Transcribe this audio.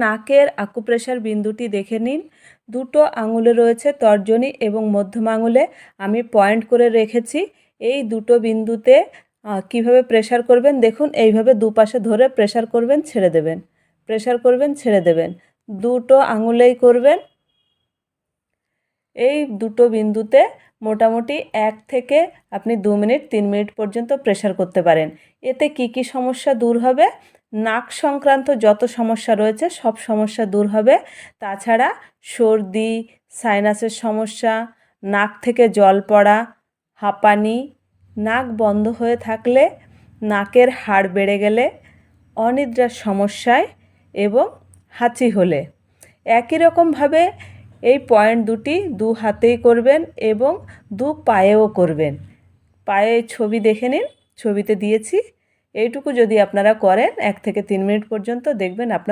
নাকের আকুপ্রেশার বিন্দুটি দেখে নিন। দুটো আঙুলে রয়েছে তর্জনী এবং মধ্যম আঙুলে আমি পয়েন্ট করে রেখেছি। এই দুটো বিন্দুতে কিভাবে প্রেশার করবেন দেখুন, এইভাবে দুপাশে ধরে প্রেশার করবেন, ছেড়ে দেবেন, প্রেশার করবেন, ছেড়ে দেবেন, দুটো আঙুলেই করবেন। এই দুটো বিন্দুতে মোটামুটি 1 থেকে আপনি 2 মিনিট 3 মিনিট পর্যন্ত প্রেশার করতে পারেন। এতে কি কি সমস্যা দূর হবে? নাক সংক্রান্ত যত সমস্যা রয়েছে সব সমস্যা দূর হবে। তাছাড়া সর্দি, সাইনাসের সমস্যা, নাক থেকে জল পড়া, হাঁপানি, নাক বন্ধ হয়ে থাকলে, নাকের হাড় বেড়ে গেলে, অনিদ্রার সমস্যায় এবং হাঁচি হলে একই রকমভাবে এই পয়েন্ট দুটি দু হাতেই করবেন এবং দু পায়েও করবেন। পায়ে ছবি দেখে নিন, ছবিতে দিয়েছি। এইটুকু যদি আপনারা করেন 1 থেকে 3 মিনিট পর্যন্ত, দেখবেন আপনার